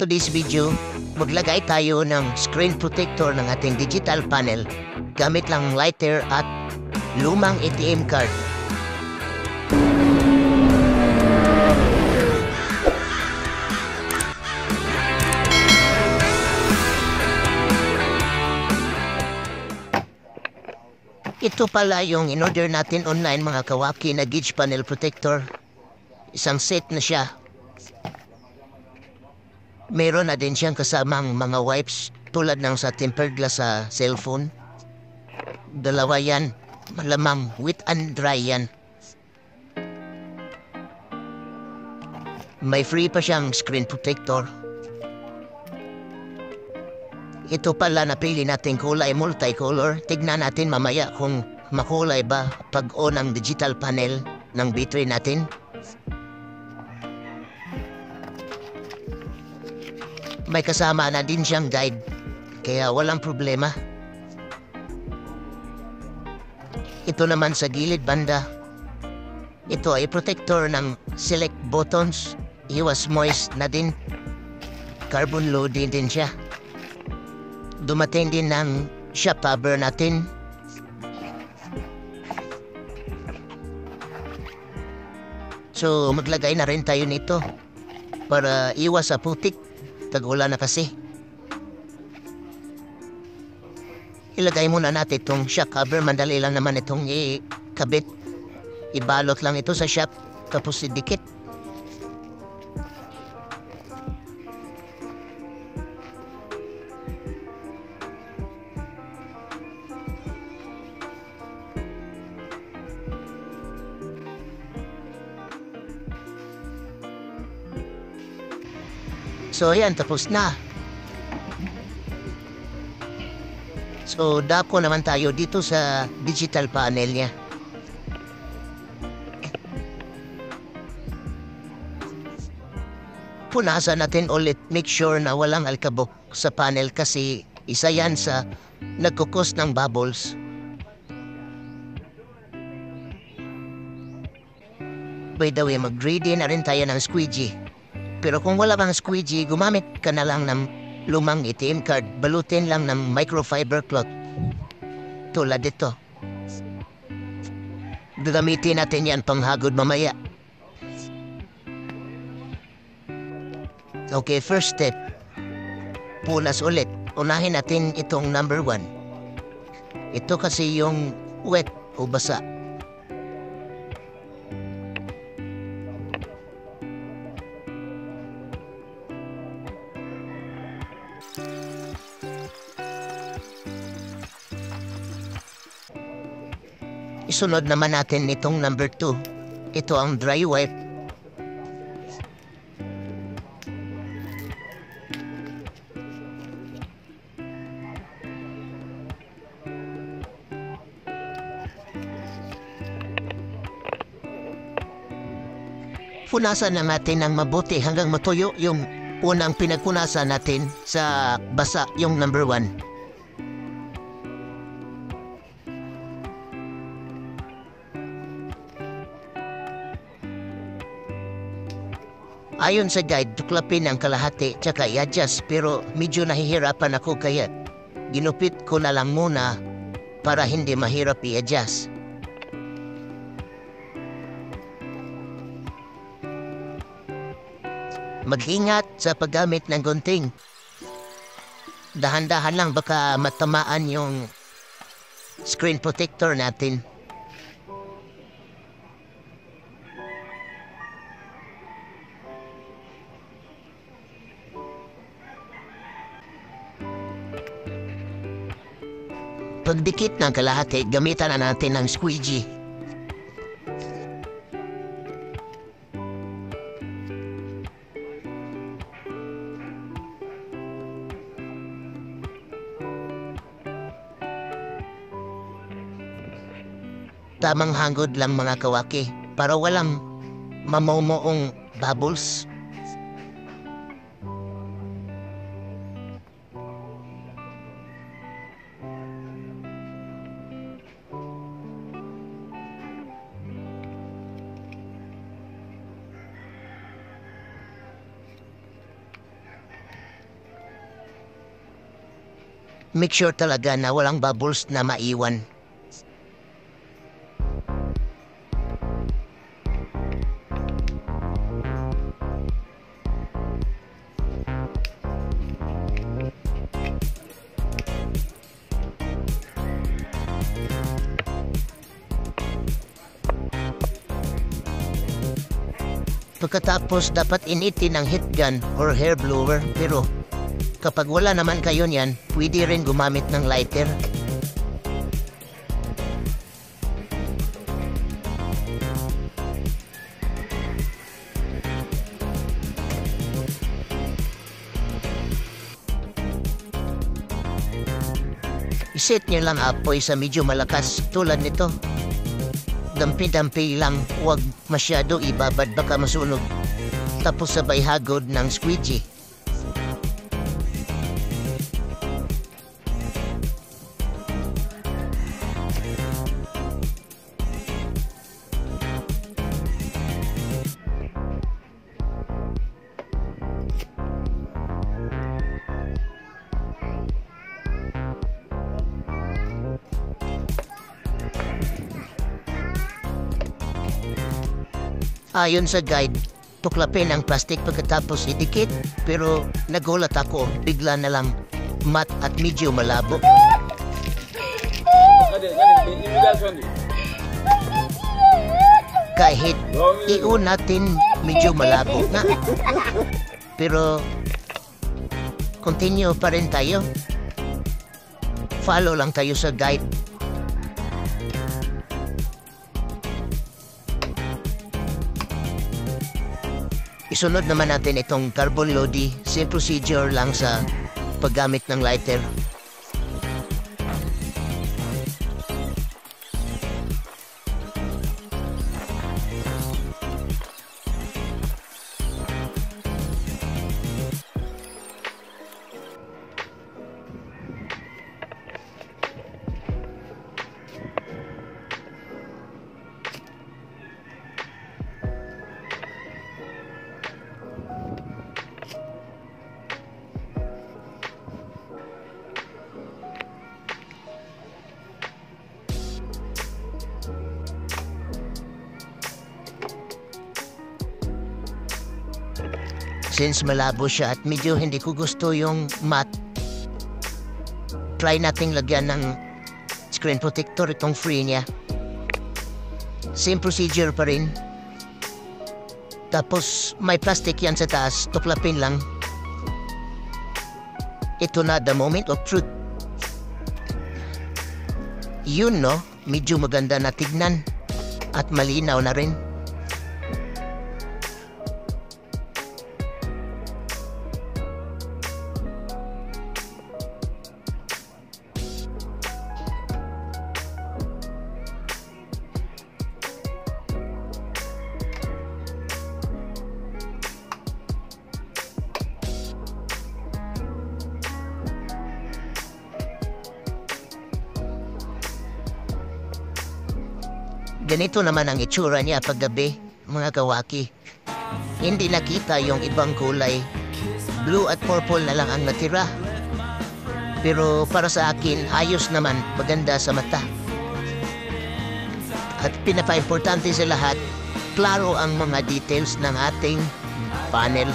Today's video, maglagay tayo ng screen protector ng ating digital panel gamit lang lighter at lumang ATM card. Ito pala yung in-order natin online mga kawaki na gauge panel protector. Isang set na siya. Meron na din siyang kasamang mga wipes tulad ng sa tempered glass sa cellphone. Dalawa yan, malamang wet and dry yan. May free pa siyang screen protector. Ito pala napili natin kulay multicolor. Tignan natin mamaya kung makulay ba pag on ang digital panel ng battery natin. May kasama na din siyang guide, kaya walang problema. Ito naman sa gilid banda. Ito ay protector ng select buttons. Iwas moist na din. Carbon loading din siya. Dumating din ng shop cover natin. So maglagay na rin tayo nito para iwas sa putik. Tag-ulan na kasi. Ilagay muna natin itong shock cover. Mandali lang naman itong ikabit. Ibalot lang ito sa shop tapos idikit. So ayan, tapos na. So dako naman tayo dito sa digital panel niya. Punasan natin ulit, make sure na walang alkabok sa panel kasi isa yan sa nagkukos ng bubbles. By the way, mag-ready na rin tayo ng squeegee. Pero kung wala bang squeegee, gumamit ka na lang ng lumang ATM card. Balutin lang ng microfiber cloth. Tulad ito. Gagamitin natin yan panghagod mamaya. Okay, first step. Punas ulit. Unahin natin itong number 1. Ito kasi yung wet o basa. Isunod naman natin itong number 2. Ito ang dry wipe. Punasan na natin ng mabuti hanggang matuyo yung unang pinagpunasan natin sa basa yung number 1. Ayon sa guide, tuklapin ang kalahati tsaka i-adjust pero medyo nahihirapan ako kaya ginupit ko na lang muna para hindi mahirap i-adjust. Mag-ingat sa paggamit ng gunting. Dahan-dahan lang baka matamaan yung screen protector natin. Pagdikit ng kalahati, gamitan na natin ng squeegee. Tamang hangod lang mga kawaki para walang mamumuong bubbles. Make sure talaga na walang bubbles na maiwan. Pagkatapos dapat initin ang heat gun or hair blower, pero kapag wala naman kayo niyan, pwede rin gumamit ng lighter. Iset niyo lang apoy sa medyo malakas tulad nito. Dampi-dampi lang, huwag masyado ibabad baka masunog. Tapos sabay hagod ng squeegee. Ayon sa guide, tuklapin ang plastic pagkatapos idikit, pero nagulat ako, bigla na lang mat at medyo malabo. Kahit iun natin medyo malabo na, pero continue pa rin tayo. Follow lang tayo sa guide. Isunod naman natin itong carbon lodi. Same procedure lang sa paggamit ng lighter. Since malabo siya at medyo hindi ko gusto yung matte, try nating lagyan ng screen protector itong free niya. Same procedure pa rin. Tapos may plastic yan sa taas, tuklapin lang. Ito na the moment of truth. Yun no, medyo maganda na tignan at malinaw na rin. Ganito naman ang itsura niya paggabi, mga kawaki. Hindi nakita yung ibang kulay. Blue at purple na lang ang natira. Pero para sa akin, ayos naman, maganda sa mata. At pinaka-importante sa lahat, klaro ang mga details ng ating panel.